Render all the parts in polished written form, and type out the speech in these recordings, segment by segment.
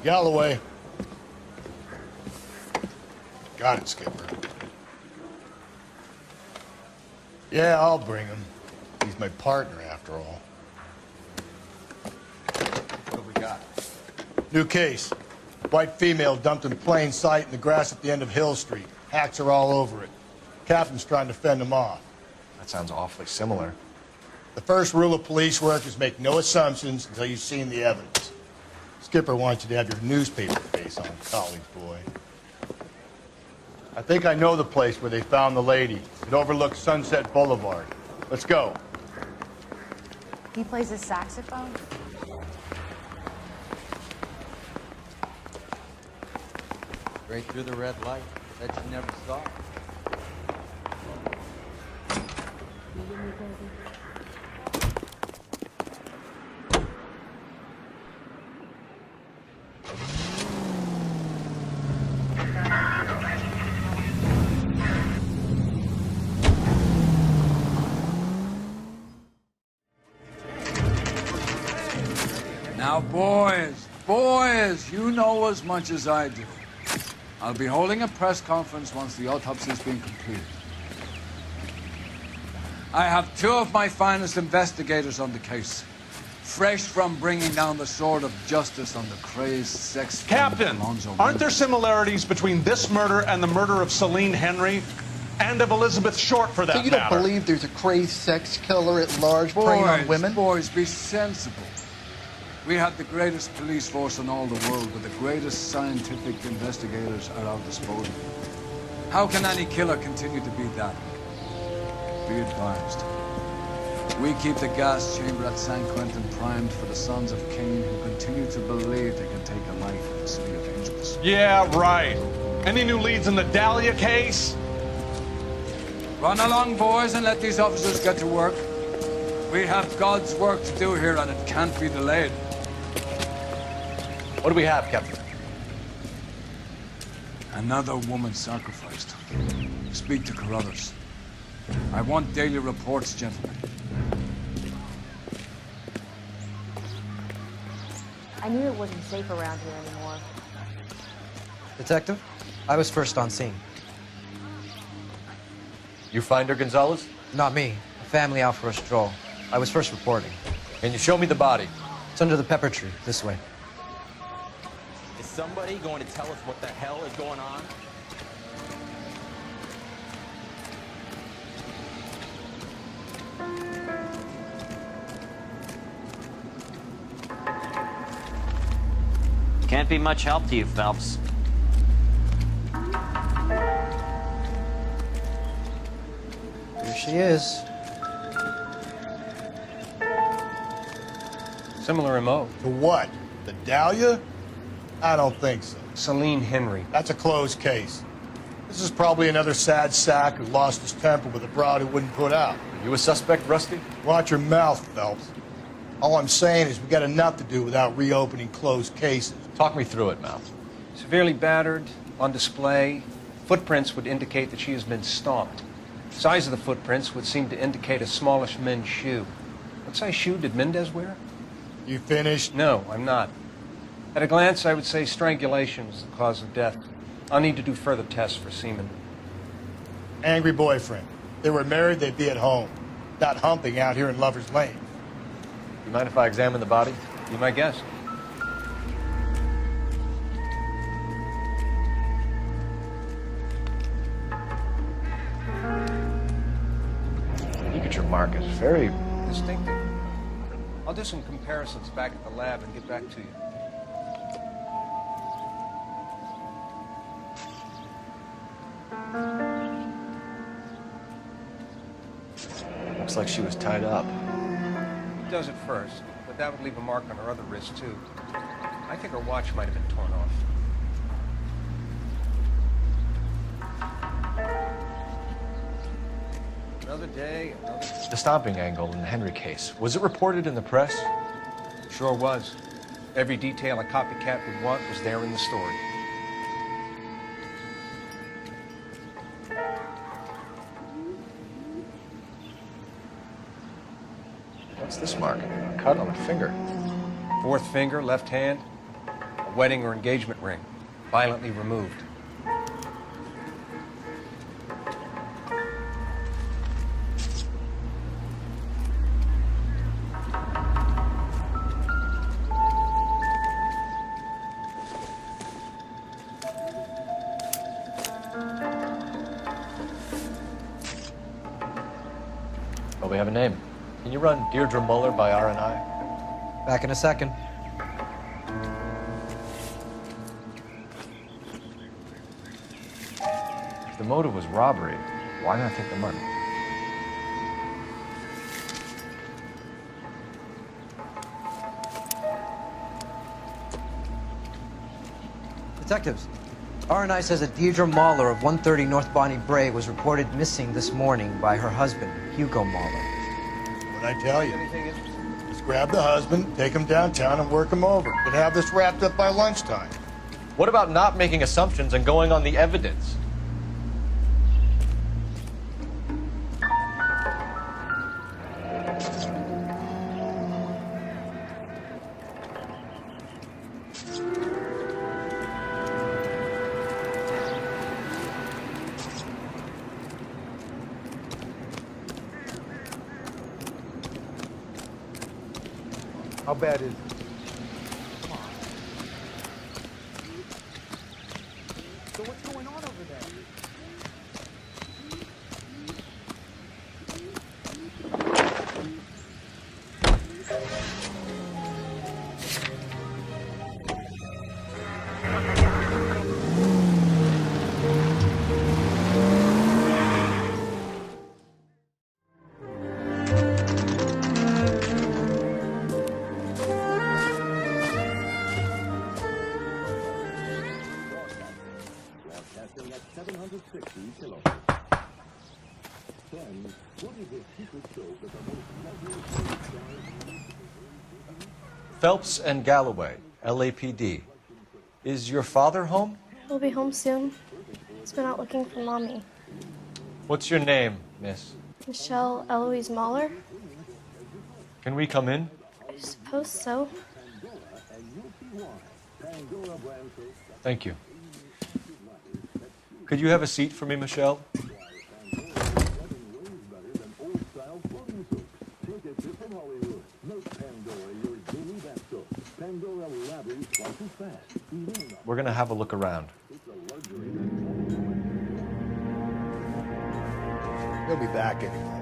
Galloway. Got it, Skipper. Yeah, I'll bring him. He's my partner, after all. What have we got? New case. White female dumped in plain sight in the grass at the end of Hill Street. Hacks are all over it. Captain's trying to fend them off. That sounds awfully similar. The first rule of police work is make no assumptions until you've seen the evidence. Skipper wants you to have your newspaper face on, college boy. I think I know the place where they found the lady. It overlooks Sunset Boulevard. Let's go. He plays his saxophone? Straight through the red light that you never saw. Now, boys, you know as much as I do. I'll be holding a press conference once the autopsy's been completed. I have two of my finest investigators on the case, fresh from bringing down the sword of justice on the crazed sex... Captain, aren't there similarities between this murder and the murder of Celine Henry and of Elizabeth Short, for that matter? So you don't believe there's a crazed sex killer at large preying on women? Boys, be sensible. We have the greatest police force in all the world, but the greatest scientific investigators at our disposal. How can any killer continue to be that? Be advised. We keep the gas chamber at San Quentin primed for the sons of Cain who continue to believe they can take a life in the City of Angels. Yeah, right. Any new leads in the Dahlia case? Run along, boys, and let these officers get to work. We have God's work to do here, and it can't be delayed. What do we have, Captain? Another woman sacrificed. Speak to Carruthers. I want daily reports, gentlemen. I knew it wasn't safe around here anymore. Detective, I was first on scene. You find her, Gonzalez? Not me. A family out for a stroll. I was first reporting. Can you show me the body? It's under the pepper tree, this way. Is somebody going to tell us what the hell is going on? Can't be much help to you, Phelps. Here she is. Similar MO. To what? The Dahlia? I don't think so. Celine Henry. That's a closed case. This is probably another sad sack who lost his temper with a broad who wouldn't put out. Are you a suspect, Rusty? Watch your mouth, Phelps. All I'm saying is we got enough to do without reopening closed cases. Talk me through it, Mouth. Severely battered, on display. Footprints would indicate that she has been stomped. The size of the footprints would seem to indicate a smallish men's shoe. What size shoe did Mendez wear? You finished? No, I'm not. At a glance, I would say strangulation was the cause of death. I'll need to do further tests for semen. Angry boyfriend. If they were married, they'd be at home. Not humping out here in Lover's Lane. You mind if I examine the body? Be my guest. Look at your markings. Very distinctive. I'll do some comparisons back at the lab and get back to you. Looks like she was tied up. does it first, but that would leave a mark on her other wrist, too. I think her watch might have been torn off. Another day, another... The stomping angle in the Henry case, was it reported in the press? Sure was. Every detail a copycat would want was there in the story. What's this mark? A cut on a finger. Fourth finger, left hand, a wedding or engagement ring, violently removed. Well, we have a name. Can you run Deirdre Moller by R&I? Back in a second. If the motive was robbery, why not take the money? Detectives, R&I says that Deirdre Moller of 130 North Bonnie Bray was reported missing this morning by her husband, Hugo Moller. What'd I tell you? Anything interesting? Just grab the husband, take him downtown, and work him over. Could have this wrapped up by lunchtime. What about not making assumptions and going on the evidence? How bad is it? So what's going on over there? Phelps and Galloway, LAPD. Is your father home? He'll be home soon. He's been out looking for Mommy. What's your name, miss? Michelle Eloise Moller? Can we come in? I suppose so. Thank you. Could you have a seat for me, Michelle? We're gonna have a look around. He'll be back anyway.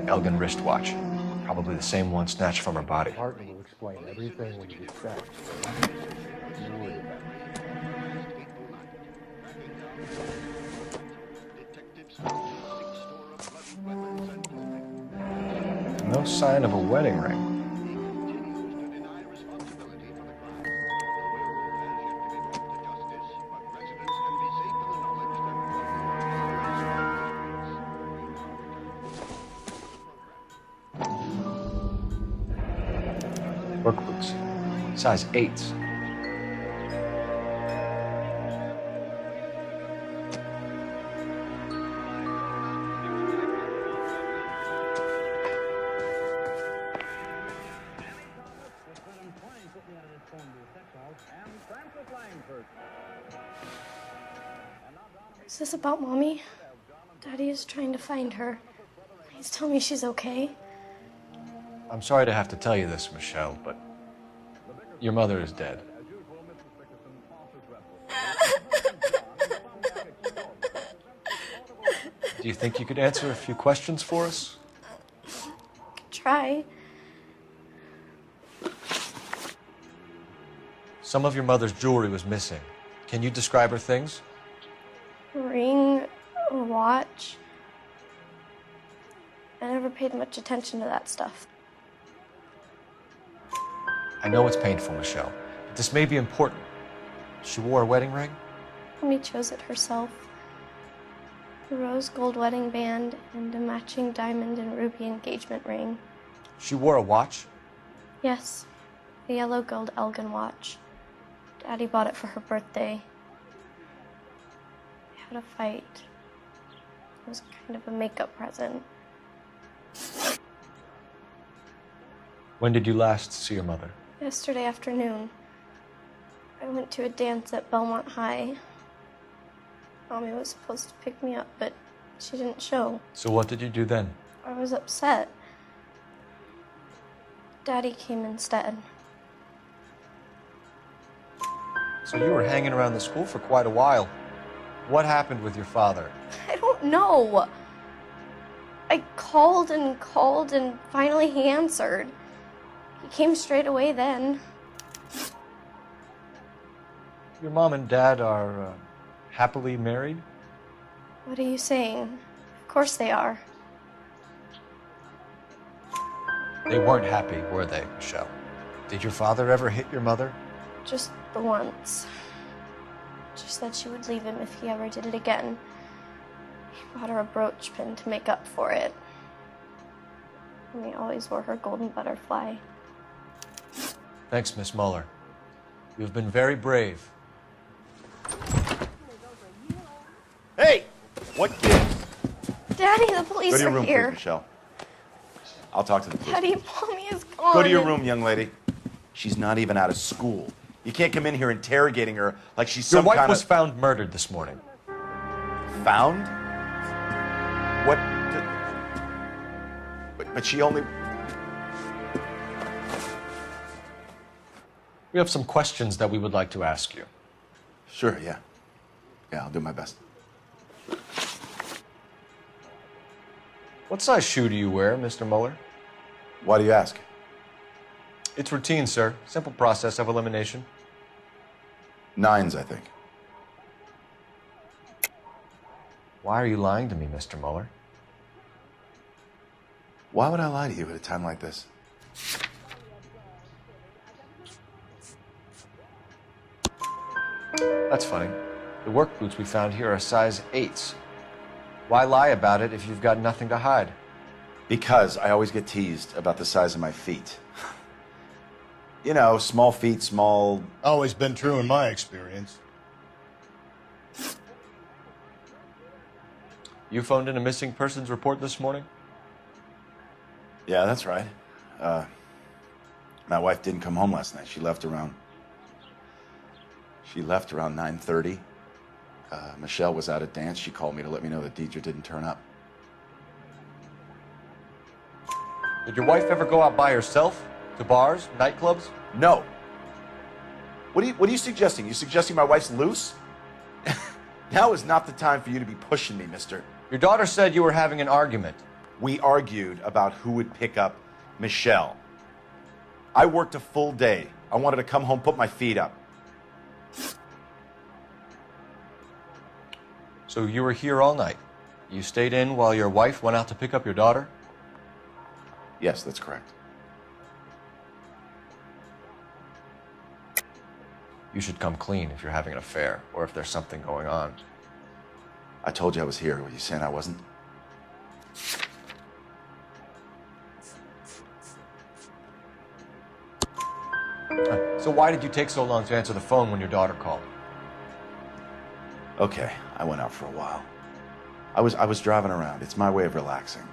Elgin wristwatch. Probably the same one snatched from her body. Partner will explain everything when you get back. No sign of a wedding ring. Work boots, size 8s. Is this about Mommy? Daddy is trying to find her. Please tell me she's okay. I'm sorry to have to tell you this, Michelle, but your mother is dead. Do you think you could answer a few questions for us? Try. Some of your mother's jewelry was missing. Can you describe her things? A ring, a watch. I never paid much attention to that stuff. I know it's painful, Michelle, but this may be important. She wore a wedding ring? Mommy chose it herself. A rose gold wedding band and a matching diamond and ruby engagement ring. She wore a watch? Yes, a yellow gold Elgin watch. Daddy bought it for her birthday. We had a fight. It was kind of a makeup present. When did you last see your mother? Yesterday afternoon. I went to a dance at Belmont High. Mommy was supposed to pick me up, but she didn't show. So what did you do then? I was upset. Daddy came instead. So you were hanging around the school for quite a while. What happened with your father? I don't know. I called and finally he answered. He came straight away then. Your mom and dad are happily married? What are you saying? Of course they are. They weren't happy, were they, Michelle? Did your father ever hit your mother? Just the once. She said she would leave him if he ever did it again. He bought her a brooch pin to make up for it. And he always wore her golden butterfly. Thanks, Miss Moller. You've been very brave. Hey! What gives? Daddy, the police Go to your are room, here. please, Michelle. I'll talk to the police. Daddy, Mommy is gone. Go to your room, young lady. She's not even out of school. You can't come in here interrogating her like she's some Your wife kind was of... found murdered this morning. Found? What? But she only... We have some questions that we would like to ask you. Sure, yeah. Yeah, I'll do my best. What size shoe do you wear, Mr. Moller? Why do you ask? It's routine, sir. Simple process of elimination. 9s, I think. Why are you lying to me, Mr. Moller? Why would I lie to you at a time like this? That's funny. The work boots we found here are size 8s. Why lie about it if you've got nothing to hide? Because I always get teased about the size of my feet. You know, small feet, small... Always been true in my experience. You phoned in a missing persons report this morning? Yeah, that's right. My wife didn't come home last night. She left around 9:30. Michelle was out at dance. She called me to let me know that Deidre didn't turn up. Did your wife ever go out by herself? To bars, nightclubs? No. What are you suggesting? You suggesting my wife's loose? Now is not the time for you to be pushing me, mister. Your daughter said you were having an argument. We argued about who would pick up Michelle. I worked a full day. I wanted to come home, put my feet up. So you were here all night. You stayed in while your wife went out to pick up your daughter? Yes, that's correct. You should come clean if you're having an affair or if there's something going on. I told you I was here. Were you saying I wasn't? So why did you take so long to answer the phone when your daughter called? Okay, I went out for a while. I was driving around. It's my way of relaxing.